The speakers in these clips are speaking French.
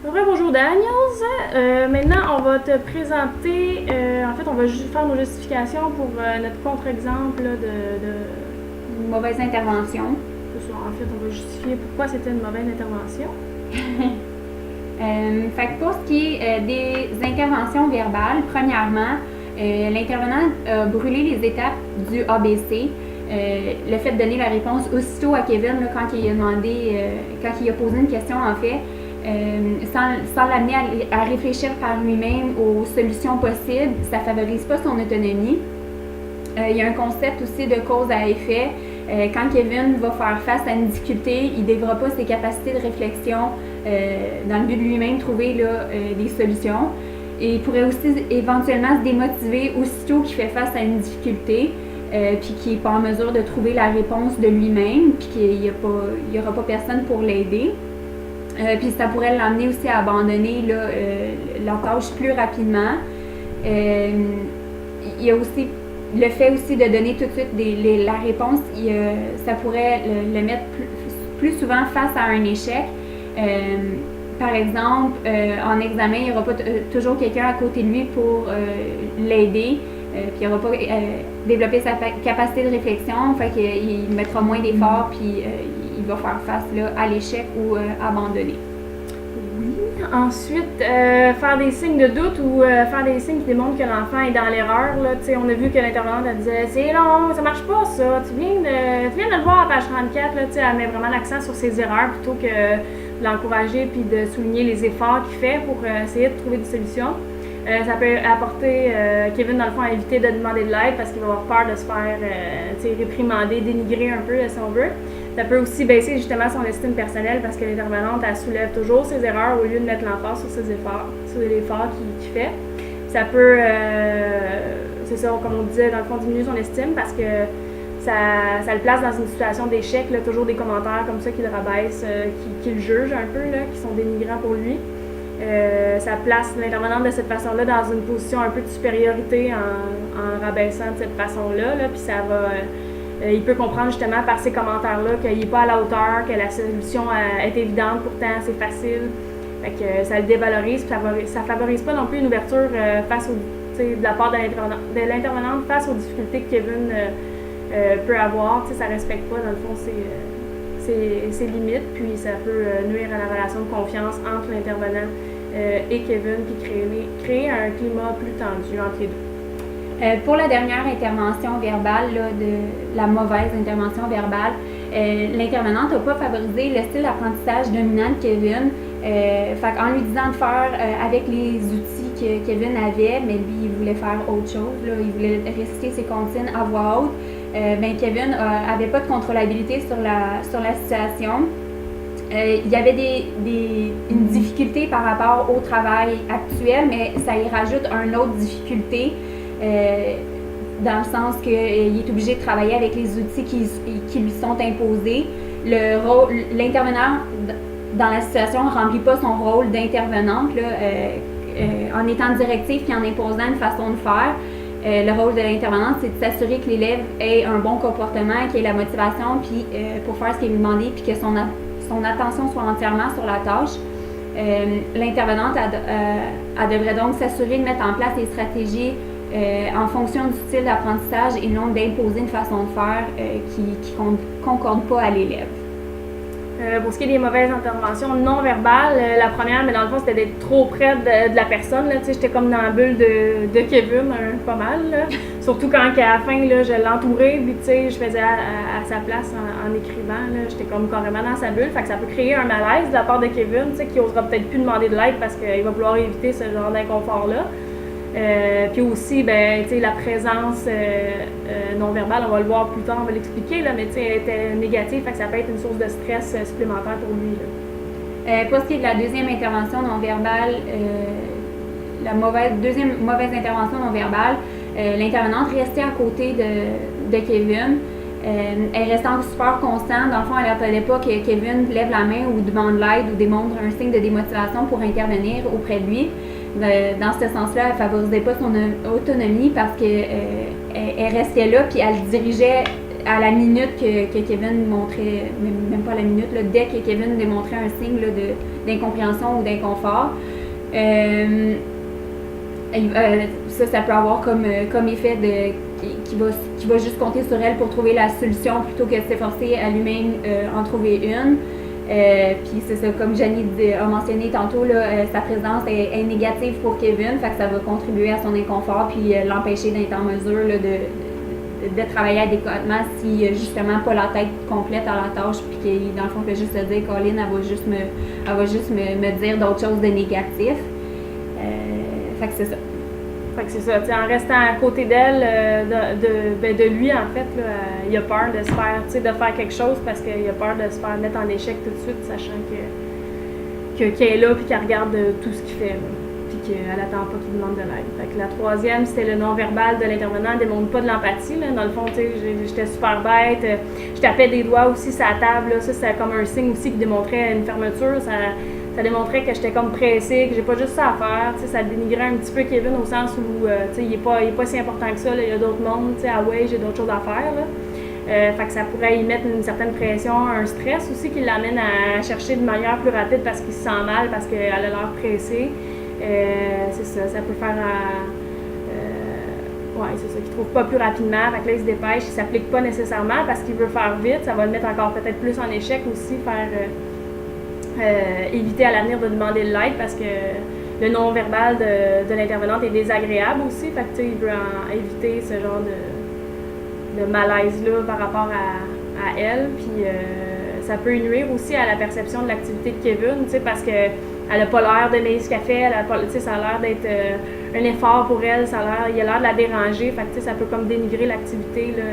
Bonjour Daniels. Maintenant, on va te présenter, en fait, on va faire nos justifications pour notre contre-exemple là, Une mauvaise intervention. En fait, on va justifier pourquoi c'était une mauvaise intervention. Fait que pour ce qui est des interventions verbales, premièrement, l'intervenant a brûlé les étapes du ABC. Le fait de donner la réponse aussitôt à Kevin là, quand il a demandé, quand il a posé une question en fait, sans l'amener à réfléchir par lui-même aux solutions possibles, ça ne favorise pas son autonomie. Il y a un concept aussi de cause à effet. Quand Kevin va faire face à une difficulté, il ne développe pas ses capacités de réflexion dans le but de lui-même trouver là, des solutions. Et il pourrait aussi éventuellement se démotiver aussitôt qu'il fait face à une difficulté, puis qu'il n'est pas en mesure de trouver la réponse de lui-même, puis qu'il n'y aura pas personne pour l'aider. Puis ça pourrait l'amener aussi à abandonner là, la tâche plus rapidement. Il y a aussi le fait aussi de donner tout de suite la réponse, ça pourrait le mettre plus souvent face à un échec. Par exemple, en examen, il n'y aura pas toujours quelqu'un à côté de lui pour l'aider, puis il n'aura pas développé sa capacité de réflexion, fait qu'il mettra moins d'efforts, puis il va faire face là, à l'échec ou abandonner. Oui. Ensuite, faire des signes de doute ou faire des signes qui démontrent que l'enfant est dans l'erreur. Là, on a vu que l'intervenante elle disait c'est long, ça marche pas ça, tu viens de le voir à page 34, là, elle met vraiment l'accent sur ses erreurs plutôt que de l'encourager puis de souligner les efforts qu'il fait pour essayer de trouver des solutions. Ça peut apporter Kevin, dans le fond, à éviter de demander de l'aide parce qu'il va avoir peur de se faire réprimander, dénigrer un peu, si on veut. Ça peut aussi baisser justement son estime personnelle parce que l'intervenante, elle soulève toujours ses erreurs au lieu de mettre l'emphase sur ses efforts, sur l'effort qu'il fait. Ça peut, c'est ça, comme on disait, dans le fond, diminuer son estime parce que ça le place dans une situation d'échec, là, toujours des commentaires comme ça qui le rabaissent, qui le jugent un peu, là, qui sont dénigrants pour lui. Ça place l'intervenante de cette façon-là dans une position un peu de supériorité en rabaissant de cette façon-là, là, puis ça va... il peut comprendre justement par ces commentaires-là qu'il n'est pas à la hauteur, que la solution est évidente, pourtant c'est facile. Fait que ça le dévalorise, puis ça favorise pas non plus une ouverture face de la part de l'intervenante face aux difficultés que Kevin peut avoir. Ça ne respecte pas, dans le fond, ses limites, puis ça peut nuire à la relation de confiance entre l'intervenant et Kevin, puis créer un climat plus tendu entre les deux. Pour la dernière intervention verbale, là, de la mauvaise intervention verbale, l'intervenante n'a pas favorisé le style d'apprentissage dominant de Kevin. En lui disant de faire avec les outils que Kevin avait, mais lui, il voulait faire autre chose. Là, il voulait réciter ses comptines à voix haute. Kevin n'avait pas de contrôlabilité sur la situation. Il y avait une difficulté par rapport au travail actuel, mais ça y rajoute une autre difficulté. Dans le sens qu'il est obligé de travailler avec les outils qui lui sont imposés. L'intervenant dans la situation ne remplit pas son rôle d'intervenante en étant directive et en imposant une façon de faire. Le rôle de l'intervenante, c'est de s'assurer que l'élève ait un bon comportement, qu'il ait la motivation puis, pour faire ce qui est demandé puis que son attention soit entièrement sur la tâche. L'intervenante elle devrait donc s'assurer de mettre en place des stratégies en fonction du style d'apprentissage et non d'imposer une façon de faire qui ne concorde pas à l'élève. Pour ce qui est des mauvaises interventions non verbales, la première, mais dans le fond, c'était d'être trop près de la personne. J'étais comme dans la bulle de Kevin, pas mal. Là. Surtout quand à la fin, là, je l'entourais, puis je faisais à sa place en écrivant. J'étais comme carrément dans sa bulle. Fait que ça peut créer un malaise de la part de Kevin, qui n'osera peut-être plus demander de l'aide parce qu'il va vouloir éviter ce genre d'inconfort-là. Puis aussi, la présence non-verbale, on va le voir plus tard, on va l'expliquer, là, mais elle était négative, fait que ça peut être une source de stress supplémentaire pour lui. Là. Pour ce qui est de la deuxième intervention non-verbale, deuxième mauvaise intervention non-verbale, l'intervenante restait à côté de Kevin. Elle restait en support constant. Dans le fond, elle n'attendait pas que Kevin lève la main ou demande l'aide ou démontre un signe de démotivation pour intervenir auprès de lui. Dans ce sens-là, elle ne favorisait pas son autonomie parce qu'elle restait là puis elle dirigeait à la minute que Kevin montrait, même pas à la minute, là, dès que Kevin démontrait un signe là, d'incompréhension ou d'inconfort, ça peut avoir comme effet qui va juste compter sur elle pour trouver la solution plutôt que de s'efforcer à lui-même en trouver une. Puis c'est ça, comme Jenny a mentionné tantôt, là, sa présence est négative pour Kevin, fait que ça va contribuer à son inconfort puis l'empêcher d'être en mesure là, de travailler adéquatement s'il n'a justement pas la tête complète à la tâche puis qu'il, dans le fond, peut juste se dire Colin, elle va juste me dire d'autres choses de négatif. Fait que c'est ça. Fait que c'est ça, en restant à côté d'elle, de lui en fait, là, il a peur de se faire quelque chose parce qu'il a peur de se faire mettre en échec tout de suite, sachant qu'elle est là puis qu'elle regarde tout ce qu'il fait, là, puis qu'elle attend pas qu'il demande de l'aide. Fait que la troisième, c'était le non-verbal de l'intervenant, elle démontre pas de l'empathie, là. Dans le fond, j'étais super bête, je tapais des doigts aussi sur la table, là. Ça c'était comme un signe aussi qui démontrait une fermeture, ça démontrait que j'étais comme pressée, que j'ai pas juste ça à faire, ça dénigrait un petit peu Kevin au sens où il est pas si important que ça, là. Il y a d'autres mondes, j'ai d'autres choses à faire, là. Fait que ça pourrait y mettre une certaine pression, un stress aussi qui l'amène à chercher de manière plus rapide parce qu'il se sent mal, parce qu'elle a l'air pressée. C'est ça peut faire c'est ça, qu'il trouve pas plus rapidement, fait que là il se dépêche, il s'applique pas nécessairement parce qu'il veut faire vite, ça va le mettre encore peut-être plus en échec aussi, éviter à l'avenir de demander de l'aide parce que le non-verbal de l'intervenante est désagréable aussi, fait que il veut éviter ce genre de malaise-là par rapport à elle, puis ça peut nuire aussi à la perception de l'activité de Kevin, parce que elle n'a pas l'air d'aimer ce qu'elle fait, ça a l'air d'être un effort pour elle, il a l'air de la déranger, fait que ça peut comme dénigrer l'activité là,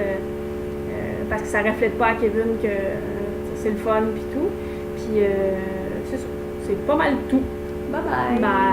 parce que ça reflète pas à Kevin que c'est le fun puis tout. Puis c'est ça, c'est pas mal tout. Bye bye! Bye!